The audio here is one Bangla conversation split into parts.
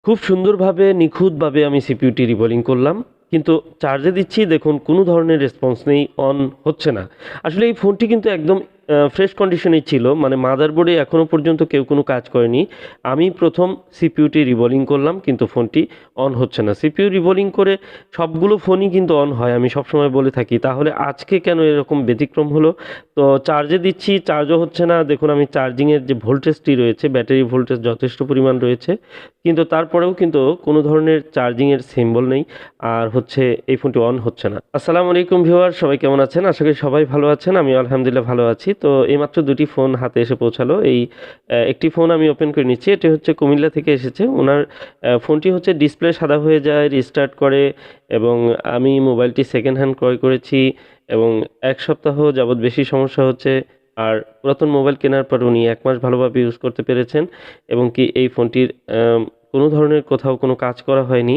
খুব সুন্দরভাবে নিখুঁতভাবে আমি সিপিইউটি রিবোলিং করলাম। কিন্তু চার্জে দিচ্ছি, দেখুন কোনো ধরনের রেসপন্স নেই, অন হচ্ছে না। আসলে এই ফোনটি কিন্তু একদম ফ্রেশ কন্ডিশনেই ছিল। মানে মাদারবোর্ডে এখনও পর্যন্ত কেউ কোনো কাজ করেনি। আমি প্রথম সিপিইউটি রিবোলিং করলাম কিন্তু ফোনটি অন হচ্ছে না। সিপিইউ রিবোলিং করে সবগুলো ফোনই কিন্তু অন হয়, আমি সবসময় বলে থাকি। তাহলে আজকে কেন এরকম ব্যতিক্রম হলো? তো চার্জে দিচ্ছি, চার্জও হচ্ছে না। দেখুন আমি চার্জিংয়ের যে ভোল্টেজটি রয়েছে, ব্যাটারি ভোল্টেজ যথেষ্ট পরিমাণ রয়েছে। কিন্তু তারপরেও কিন্তু কোনো ধরনের চার্জিংয়ের সিম্বল নেই। আর হচ্ছে এই ফোনটি অন হচ্ছে না। আসসালামু আলাইকুম ভিউয়ার, সবাই কেমন আছেন? আশা করি সবাই ভালো আছেন। আমি আলহামদুলিল্লাহ ভালো আছি। তো এইমাত্র দুটি ফোন হাতে এসে পৌঁছালো। একটি ফোন আমি ওপেন করে নিচ্ছি। এটি হচ্ছে কুমিল্লা থেকে এসেছে। ওনার ফোনটি হচ্ছে ডিসপ্লে সাদা হয়ে যায়, রিস্টার্ট করে, এবং আমি মোবাইলটি সেকেন্ড হ্যান্ড ক্রয় করেছি এবং ১ সপ্তাহ যাবৎ বেশি সমস্যা হচ্ছে। আর পুরাতন মোবাইল কেনার পর উনি ১ মাস ভালোভাবে ইউজ করতে পেরেছেন এবং কি এই ফোনটির কোনো ধরনের কোথাও কোনো কাজ করা হয়নি।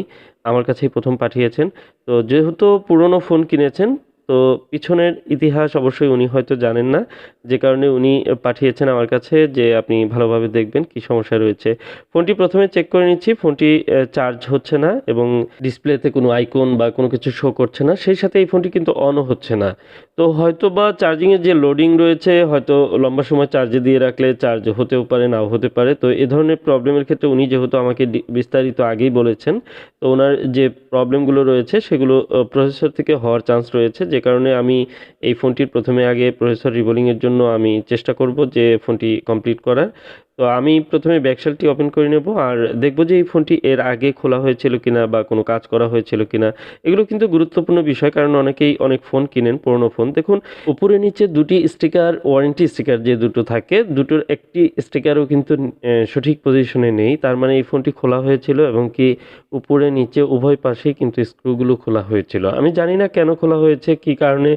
আমার কাছেই প্রথম পাঠিয়েছেন। তো যেহেতু পুরনো ফোন কিনেছেন, তো পিছনের ইতিহাস অবশ্যই উনি হয়তো জানেন না। যে কারণে উনি পাঠিয়েছেন আমার কাছে যে আপনি ভালোভাবে দেখবেন কী সমস্যা রয়েছে। ফোনটি প্রথমে চেক করে নিচ্ছি। ফোনটি চার্জ হচ্ছে না এবং ডিসপ্লেতে কোনো আইকন বা কোনো কিছু শো করছে না। সেই সাথে এই ফোনটি কিন্তু অনও হচ্ছে না। তো হয়তোবা চার্জিংয়ের যে লোডিং রয়েছে, হয়তো লম্বা সময় চার্জে দিয়ে রাখলে চার্জ হতেও পারে, নাও হতে পারে। তো এ ধরনের প্রবলেমের ক্ষেত্রে উনি যেহেতু আমাকে বিস্তারিত আগেই বলেছেন, তো ওনার যে প্রবলেমগুলো রয়েছে সেগুলো প্রসেসর থেকে হওয়ার চান্স রয়েছে। যে কারণে আমি এই ফোনটির প্রথমে আগে প্রসেসর রিবোলিংয়ের জন্য আমি চেষ্টা করব যে ফোনটি কমপ্লিট করার। তো আমি প্রথমে ব্যাকশেলটি ওপেন করে নেব আর দেখব যে এই ফোনটি এর আগে খোলা হয়েছিল কিনা বা কোনো কাজ করা হয়েছিল কিনা। এগুলো কিন্তু গুরুত্বপূর্ণ বিষয়, কারণ অনেকেই অনেক ফোন কিনেন, পুরনো ফোন। দেখুন উপরে নিচে দুটি স্টিকার, ওয়ারেন্টি স্টিকার যে দুটো থাকে, দুটোর একটি স্টিকারও কিন্তু সঠিক পজিশনে নেই। তার মানে এই ফোনটি খোলা হয়েছিল এবং কি উপরে নিচে উভয় পাশেই কিন্তু স্ক্রুগুলো খোলা হয়েছিল। আমি জানি না কেন খোলা হয়েছে, কী কারণে,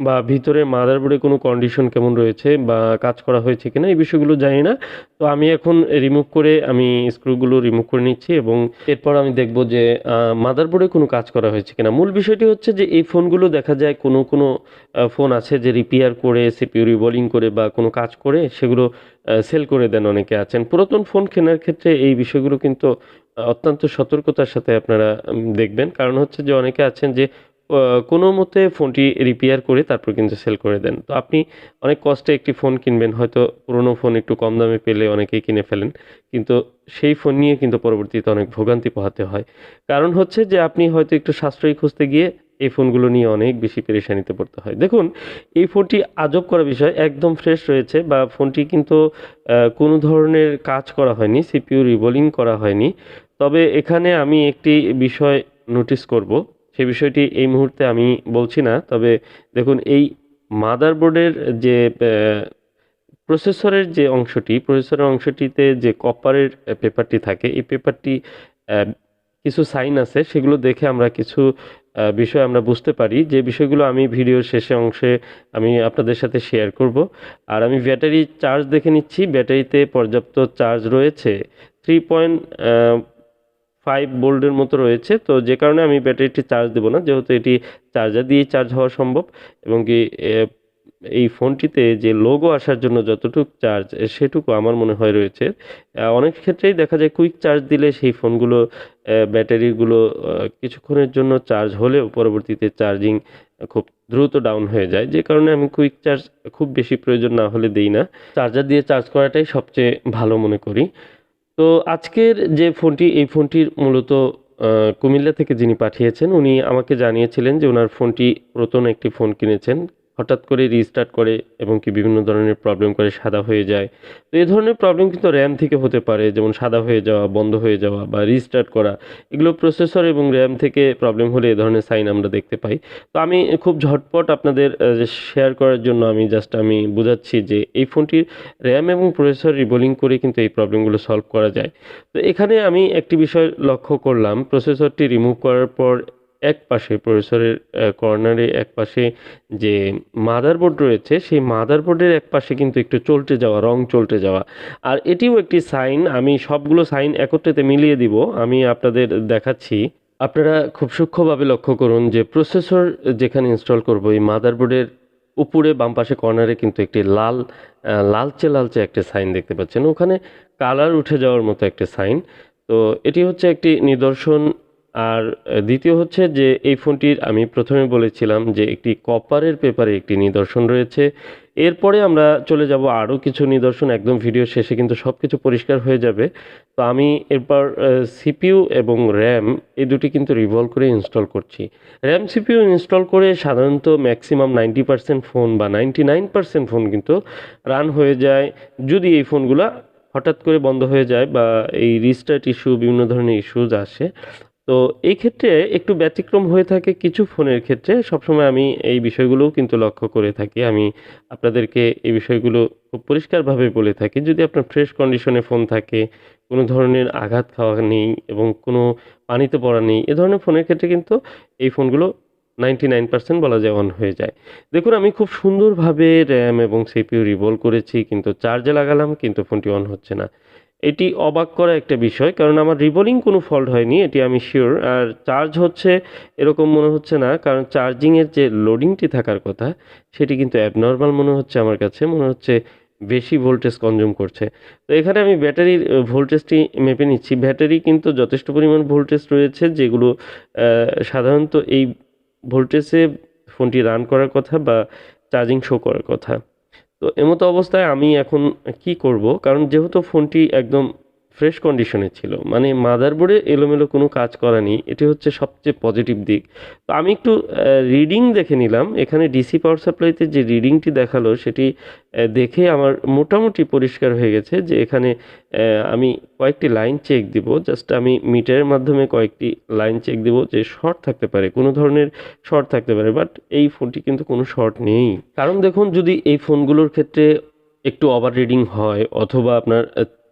বা ভিতরে মাদারবোর্ডে কোনো কন্ডিশন কেমন রয়েছে বা কাজ করা হয়েছে কিনা, এই বিষয়গুলো জানি না। তো আমি এখন আমি স্ক্রুগুলো রিমুভ করে নিচ্ছি এবং এরপর আমি দেখব যে মাদারবোর্ডে কোনো কাজ করা হয়েছে কিনা। মূল বিষয়টি হচ্ছে যে এই ফোনগুলো দেখা যায় কোনো ফোন আছে যে রিপেয়ার করে, সিপিইউ রিবোলিং করে বা কোনো কাজ করে সেগুলো সেল করে দেন, অনেকে আছেন। পুরাতন ফোন কেনার ক্ষেত্রে এই বিষয়গুলো কিন্তু অত্যন্ত সতর্কতার সাথে আপনারা দেখবেন। কারণ হচ্ছে যে অনেকে আছেন যে কোনোমতে ফোনটি রিপেয়ার করে তারপর কিন্তু সেল করে দেন। তো আপনি অনেক কষ্টে একটি ফোন কিনবেন, হয়তো পুরনো ফোন একটু কম দামে পেলে অনেকেই কিনে ফেলেন। কিন্তু সেই ফোন নিয়ে কিন্তু পরবর্তীতে অনেক ভোগান্তি পোহাতে হয়। কারণ হচ্ছে যে আপনি হয়তো একটু সাশ্রয়ী খুঁজতে গিয়ে এই ফোনগুলো নিয়ে অনেক বেশি পেরেশানিতে পড়তে হয়। দেখুন এই ফোনটি আজব করা বিষয়, একদম ফ্রেশ রয়েছে বা ফোনটি কিন্তু কোনো ধরনের কাজ করা হয়নি, সিপিইউ রিবোলিং করা হয়নি। তবে এখানে আমি একটি বিষয় নোটিস করব। সে বিষয়টি এই মুহূর্তে আমি বলছি না। তবে দেখুন এই মাদারবোর্ডের যে প্রসেসরের অংশটিতে যে কপারের পেপারটি থাকে, এই পেপারটি অ্যা কিছু সাইন আছে, সেগুলো দেখে আমরা কিছু বিষয় আমরা বুঝতে পারি। যে বিষয়গুলো আমি ভিডিওর শেষে অংশে আমি আপনাদের সাথে শেয়ার করব। আর আমি ব্যাটারি চার্জ দেখে নিচ্ছি। ব্যাটারিতে পর্যাপ্ত চার্জ রয়েছে। 3.5 ভোল্টের মতো রয়েছে। তো যে কারণে আমি ব্যাটারিটি চার্জ দেব না। যেহেতু এটি চার্জার দিয়েই চার্জ হওয়া সম্ভব এবং কি এই ফোনটিতে যে লোগো আসার জন্য যতটুক চার্জ সেটুকু আমার মনে হয় রয়েছে। অনেক ক্ষেত্রেই দেখা যায় কুইক চার্জ দিলে সেই ফোনগুলো ব্যাটারিগুলো কিছুক্ষণের জন্য চার্জ হলেও পরবর্তীতে চার্জিং খুব দ্রুত ডাউন হয়ে যায়। যে কারণে আমি কুইক চার্জ খুব বেশি প্রয়োজন না হলে দেই না। চার্জার দিয়ে চার্জ করাটাই সবচেয়ে ভালো মনে করি। তো আজকের যে ফোনটি, এই ফোনটির মূলত আ কুমিল্লা থেকে যিনি পাঠিয়েছেন, উনি আমাকে জানিয়েছিলেন যে উনার ফোনটি পুরাতন একটি ফোন কিনেছেন। হঠাৎ করে রিস্টার্ট করে এবং কি বিভিন্ন ধরনের প্রবলেম করে সাদা হয়ে যায়। তো এ ধরনের প্রবলেম কিন্তু RAM থেকে হতে পারে। যেমন সাদা হয়ে যাওয়া, বন্ধ হয়ে যাওয়া বা রিস্টার্ট করা। এগুলো প্রসেসর এবং RAM থেকে প্রবলেম হলে এ ধরনের সাইন আমরা দেখতে পাই। তো আমি খুব ঝটপট আপনাদের শেয়ার করার জন্য আমি বুঝাচ্ছি যে এই ফোনটির RAM এবং প্রসেসর রিবোলিং করে কিন্তু এই প্রবলেমগুলো সলভ করা যায়। তো এখানে আমি একটি বিষয় লক্ষ্য করলাম, প্রসেসরটি রিমুভ করার পর একপাশে প্রসেসরের কর্নারে একপাশে যে মাদারবোর্ড রয়েছে, সেই মাদারবোর্ডের একপাশে কিন্তু একটু চল্টে যাওয়া, রং চল্টে যাওয়া। আর এটিও একটি সাইন, আমি সবগুলো সাইন একত্রিতে মিলিয়ে দিব। আমি আপনাদের দেখাচ্ছি। আপনারা খুব সূক্ষ্মভাবে লক্ষ্য করুন যে প্রসেসর যেখানে ইনস্টল করব, এই মাদারবোর্ডের উপরে বাম পাশে কর্নারে কিন্তু একটি লালচে একটা সাইন দেখতে পাচ্ছেন। ওখানে কালার উঠে যাওয়ার মতো একটা সাইন। তো এটি হচ্ছে একটি নিদর্শন। আর দ্বিতীয় হচ্ছে যে এই ফোনটির আমি প্রথমে বলেছিলাম যে একটি কপারের পেপারে একটি নিদর্শন রয়েছে। এরপরে আমরা চলে যাব আরও কিছু নিদর্শন, একদম ভিডিও শেষে কিন্তু সব কিছু পরিষ্কার হয়ে যাবে। তো আমি এরপর সিপিইউ এবং র্যাম এই দুটি কিন্তু রিভলভ করে ইনস্টল করছি। র্যাম সিপিইউ ইনস্টল করে সাধারণত ম্যাক্সিমাম 90% ফোন বা 99% ফোন কিন্তু রান হয়ে যায়, যদি এই ফোনগুলা হঠাৎ করে বন্ধ হয়ে যায় বা এই রিস্টার্ট ইস্যু বিভিন্ন ধরনের ইস্যুজ আসে। তো এই ক্ষেত্রে একটু ব্যতিক্রম হয়ে থাকে কিছু ফোনের ক্ষেত্রে। সবসময় আমি এই বিষয়গুলোও কিন্তু লক্ষ্য করে থাকি। আমি আপনাদেরকে এই বিষয়গুলো খুব পরিষ্কারভাবে বলে থাকি। যদি আপনার ফ্রেশ কন্ডিশনে ফোন থাকে, কোনো ধরনের আঘাত খাওয়া নেই এবং কোনো পানিতে পড়া নেই, এ ধরনের ফোনের ক্ষেত্রে কিন্তু এই ফোনগুলো 99% বলা যায় অন হয়ে যায়। দেখুন আমি খুব সুন্দরভাবে র্যাম এবং সিপিইউ রিভলভ করেছি, কিন্তু চার্জে লাগালাম কিন্তু ফোনটি অন হচ্ছে না। এটি অবাক করা একটা বিষয়, কারণ আমার রিবোলিং কোনো ফল্ট হয়নি, এটি আমি শিওর। আর চার্জ হচ্ছে এরকম মনে হচ্ছে না, কারণ চার্জিংয়ের যে লোডিংটি থাকার কথা সেটি কিন্তু অ্যাবনর্মাল মনে হচ্ছে আমার কাছে। মনে হচ্ছে বেশি ভোল্টেজ কনজিউম করছে। তো এখানে আমি ব্যাটারির ভোল্টেজটি মেপে নিচ্ছি। ব্যাটারি কিন্তু যথেষ্ট পরিমাণ ভোল্টেজ রয়েছে, যেগুলো সাধারণত এই ভোল্টেজে ফোনটি রান করার কথা বা চার্জিং শো করার কথা। তো এমতো অবস্থায় আমি এখন কি করব? কারণ যেহেতু ফোনটি একদম ফ্রেশ কন্ডিশনে ছিল, মানে মাদারবোর্ডে এলোমেলো কোনো কাজ করা নেই, এটি হচ্ছে সবচেয়ে পজিটিভ দিক। তো আমি একটু রিডিং দেখে নিলাম। এখানে ডিসি পাওয়ার সাপ্লাইতে যে রিডিংটি দেখালো সেটি দেখে আমার মোটামুটি পরিষ্কার হয়ে গেছে যে এখানে আমি কয়েকটি লাইন চেক দিব। জাস্ট আমি মিটারের মাধ্যমে কয়েকটি লাইন চেক দিব যে শর্ট থাকতে পারে, কোনো ধরনের শর্ট থাকতে পারে, বাট এই ফোনটি কিন্তু কোনো শর্ট নেই। কারণ দেখুন, যদি এই ফোনগুলোর ক্ষেত্রে একটু ওভার রিডিং হয় অথবা আপনার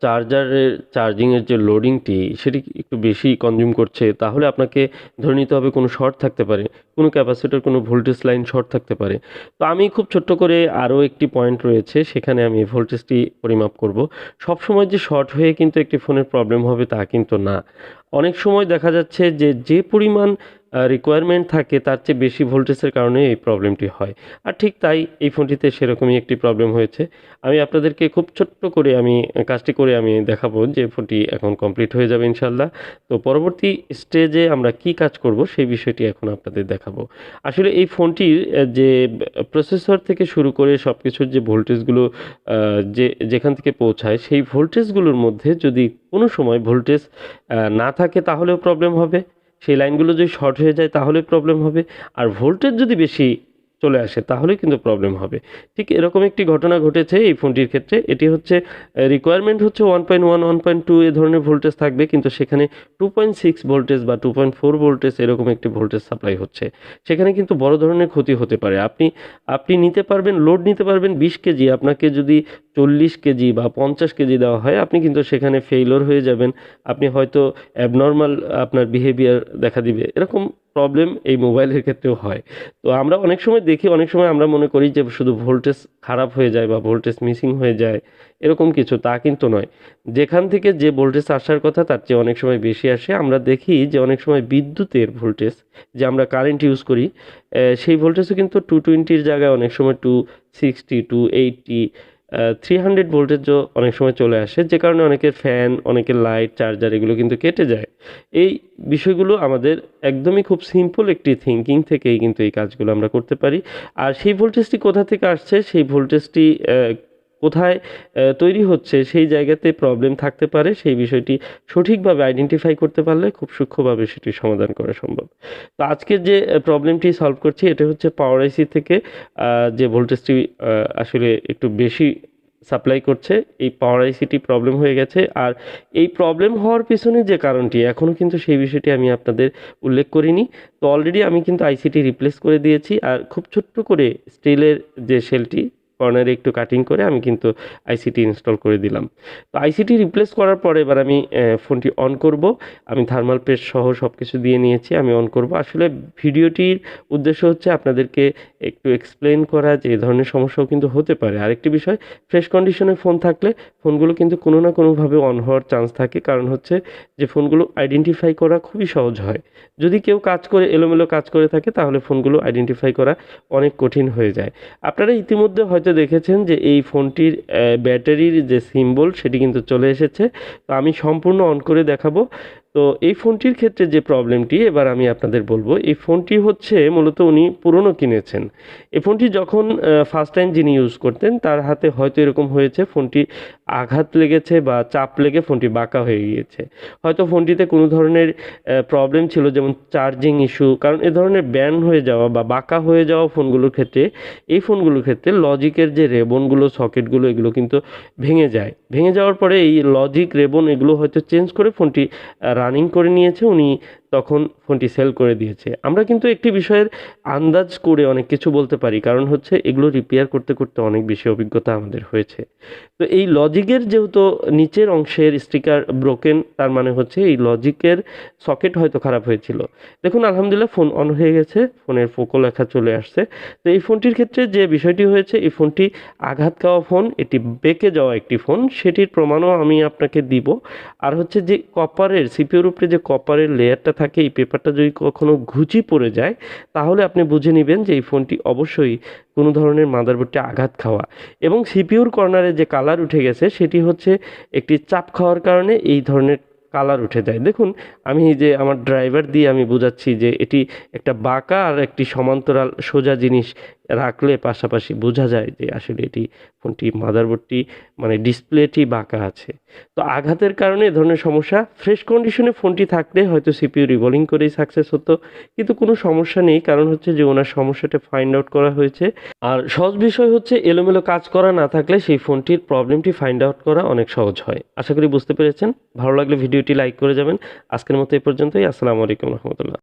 চার্জারের চার্জিংয়ের যে লোডিংটি সেটি একটু বেশি কনজিউম করছে, তাহলে আপনাকে ধরে নিতে হবে কোনো শর্ট থাকতে পারে, কোনো ক্যাপাসিটর, কোনো ভোল্টেজ লাইন শর্ট থাকতে পারে। তো আমি খুব ছোট্ট করে আরও একটি পয়েন্ট রয়েছে, সেখানে আমি ভোল্টেজটি পরিমাপ করব। সবসময় যে শর্ট হয়ে কিন্তু একটি ফোনের প্রবলেম হবে তা কিন্তু না। অনেক সময় দেখা যাচ্ছে যে যে পরিমাণ রিকোয়ারমেন্ট থাকে তার চেয়ে বেশি ভোল্টেজের কারণে এই প্রবলেমটি হয়। আর ঠিক তাই এই ফোনটিতে সেরকমই একটি প্রবলেম হয়েছে। আমি আপনাদেরকে খুব ছোট্ট করে আমি কাজটি করে আমি দেখাবো যে ফোনটি এখন কমপ্লিট হয়ে যাবে ইনশাল্লাহ। তো পরবর্তী স্টেজে আমরা কি কাজ করব সেই বিষয়টি এখন আপনাদের দেখাবো। আসলে এই ফোনটির যে প্রসেসর থেকে শুরু করে সব কিছুর যে ভোল্টেজগুলো যেখান থেকে পৌঁছায়, সেই ভোল্টেজগুলোর মধ্যে যদি কোনো সময় ভোল্টেজ না থাকে তাহলেও প্রবলেম হবে। সেই লাইনগুলো যদি শর্ট হয়ে যায় তাহলে প্রবলেম হবে। আর ভোল্টেজ যদি বেশি চলে আসে তাহলে কিন্তু প্রবলেম হবে। ঠিক এরকম একটি ঘটনা ঘটেছে এই ফোনটির ক্ষেত্রে। এটি হচ্ছে রিকোয়ারমেন্ট হচ্ছে 1.1, 1.2 এ ধরনের ভোল্টেজ থাকবে, কিন্তু সেখানে 2.6 ভোল্টেজ বা 2.4 ভোল্টেজ এরকম একটি ভোল্টেজ সাপ্লাই হচ্ছে। সেখানে কিন্তু বড় ধরনের ক্ষতি হতে পারে। আপনি নিতে পারবেন, লোড নিতে পারবেন 20 কেজি, আপনাকে যদি 40 কেজি বা 50 কেজি দেওয়া হয়, আপনি কিন্তু সেখানে ফেইলিওর হয়ে যাবেন। আপনি হয়তো অ্যাবনর্মাল আপনার বিহেভিয়ার দেখা দিবে। এরকম প্রবলেম এই মোবাইলের ক্ষেত্রেও হয়। তো আমরা অনেক সময় দেখি, অনেক সময় আমরা মনে করি যে শুধু ভোল্টেজ খারাপ হয়ে যায় বা ভোল্টেজ মিসিং হয়ে যায়, এরকম কিছু, তা কিন্তু নয়। যেখান থেকে যে ভোল্টেজ আসার কথা তার চেয়ে অনেক সময় বেশি আসে। আমরা দেখি যে অনেক সময় বিদ্যুতের ভোল্টেজ, যে আমরা কারেন্ট ইউজ করি, সেই ভোল্টেজও কিন্তু 220-র জায়গায় অনেক সময় 260, 280, 300 ভোল্টেজও অনেক সময় চলে আসে, যে কারণে অনেকের ফ্যান, অনেকের লাইট, চার্জার এগুলো কিন্তু কেটে যায়। এই বিষয়গুলো আমাদের একদমই খুব সিম্পল একটি থিঙ্কিং থেকেই কিন্তু এই কাজগুলো আমরা করতে পারি। আর সেই ভোল্টেজটি কোথা থেকে আসছে, সেই ভোল্টেজটি কোথায় তৈরি হচ্ছে, সেই জায়গাতে প্রবলেম থাকতে পারে। সেই বিষয়টি সঠিকভাবে আইডেন্টিফাই করতে পারলে খুব সূক্ষ্মভাবে সেটি সমাধান করা সম্ভব। তো আজকের যে প্রবলেমটি সলভ করছি এটা হচ্ছে পাওয়ার আইসি থেকে যে ভোল্টেজটি আসলে একটু বেশি সাপ্লাই করছে, এই পাওয়ার আইসিটি প্রবলেম হয়ে গেছে। আর এই প্রবলেম হওয়ার পিছনে যে কারণটি এখনও কিন্তু সেই বিষয়টি আমি আপনাদের উল্লেখ করিনি। তো অলরেডি আমি কিন্তু আইসিটি রিপ্লেস করে দিয়েছি। আর খুব ছোট্ট করে স্টিলের যে শেলটি কর্নারে একটু কাটিং করে আমি কিন্তু আইসিটি ইনস্টল করে দিলাম। তো আইসিটি রিপ্লেস করার পরে এবার আমি ফোনটি অন করব। আমি থার্মাল পেস্ট সহ সব কিছু দিয়ে নিয়েছি, আমি অন করব। আসলে ভিডিওটির উদ্দেশ্য হচ্ছে আপনাদেরকে একটু এক্সপ্লেন করা যে এই ধরনের সমস্যাও কিন্তু হতে পারে। আরেকটি বিষয়, ফ্রেশ কন্ডিশনে ফোন থাকলে ফোনগুলো কিন্তু কোনো না কোনোভাবে অন হওয়ার চান্স থাকে। কারণ হচ্ছে যে ফোনগুলো আইডেন্টিফাই করা খুবই সহজ হয়। যদি কেউ কাজ করে এলোমেলো কাজ করে থাকে তাহলে ফোনগুলো আইডেন্টিফাই করা অনেক কঠিন হয়ে যায়। আপনারা ইতিমধ্যে হয়তো ভিডিওতে দেখেছেন যে এই ফোনটির ব্যাটারির যে সিম্বল সেটি কিন্তু চলে এসেছে। তো আমি সম্পূর্ণ অন করে দেখাবো। তো এই ফোনটির ক্ষেত্রে যে প্রবলেমটি এবার আমি আপনাদের বলবো, এই ফোনটি হচ্ছে মূলত উনি পুরনো কিনেছেন। এই ফোনটি যখন ফার্স্ট টাইম যিনি ইউজ করতেন তার হাতে হয়তো এরকম হয়েছে, ফোনটি আঘাত লেগেছে বা চাপ লেগে ফোনটি বাঁকা হয়ে গিয়েছে। হয়তো ফোনটিতে কোনো ধরনের প্রবলেম ছিল, যেমন চার্জিং ইস্যু, কারণ এ ধরনের ব্যান হয়ে যাওয়া বা বাঁকা হয়ে যাওয়া ফোনগুলোর ক্ষেত্রে, এই ফোনগুলোর ক্ষেত্রে লজিকের যে রেবনগুলো, সকেটগুলো, এগুলো কিন্তু ভেঙে যায়। ভেঙে যাওয়ার পরে এই লজিক, রেবন এগুলো হয়তো চেঞ্জ করে ফোনটি রানিং করে নিয়েছে উনি, তখন ফোনটি সেল করে দিয়েছে। আমরা কিন্তু একটি বিষয়ের আন্দাজ করে অনেক কিছু বলতে পারি, কারণ হচ্ছে এগুলো রিপেয়ার করতে করতে অনেক বেশি অভিজ্ঞতা আমাদের হয়েছে। তো এই লজিকের যেহেতু নিচের অংশের স্টিকার ব্রোকেন, তার মানে হচ্ছে এই লজিকের সকেট হয়তো খারাপ হয়েছিল। দেখুন আলহামদুলিল্লাহ ফোন অন হয়ে গেছে, ফোনের পোকো লেখা চলে আসছে। তো এই ফোনটির ক্ষেত্রে যে বিষয়টি হয়েছে, এই ফোনটি আঘাত খাওয়া ফোন, এটি বেঁকে যাওয়া একটি ফোন, সেটির প্রমাণও আমি আপনাকে দিব। আর হচ্ছে যে কপারের সিপিইউর উপরে যে কপারের লেয়ারটা থাকে, এই পেপারটা যদি কখনো ঘুচি পড়ে যায় তাহলে আপনি বুঝে নেবেন যে এই ফোনটি অবশ্যই কোনো ধরনের মাদারবোর্ডে আঘাত খাওয়া। এবং সিপিইউর কর্নারে যে কালার উঠে গেছে সেটি হচ্ছে একটি চাপ খাওয়ার কারণে এই ধরনের কালার উঠে যায়। দেখুন আমি এই যে আমার ড্রাইভার দিয়ে আমি বোঝাচ্ছি যে এটি একটা বাঁকা আর একটি সমান্তরাল সোজা জিনিস রাখলে পাশাপাশি বোঝা যায় যে আসলে এটি ফোনটি মাদারবোর্ডটি মানে ডিসপ্লেটি বাঁকা আছে। তো আঘাতের কারণে এ ধরনের সমস্যা। ফ্রেশ কন্ডিশনে ফোনটি থাকলে হয়তো সিপিইউ রিভলিং করেই সাকসেস হতো, কিন্তু কোনো সমস্যা নেই, কারণ হচ্ছে যে ওনার সমস্যাটা ফাইন্ড আউট করা হয়েছে। আর সহজ বিষয় হচ্ছে এলোমেলো কাজ করা না থাকলে সেই ফোনটির প্রবলেমটি ফাইন্ড আউট করা অনেক সহজ হয়। আশা করি বুঝতে পেরেছেন। ভালো লাগলে ভিডিওটি লাইক করে যাবেন। আজকের মতো এই পর্যন্তই। আসসালামু আলাইকুম রহমতুল্লাহ।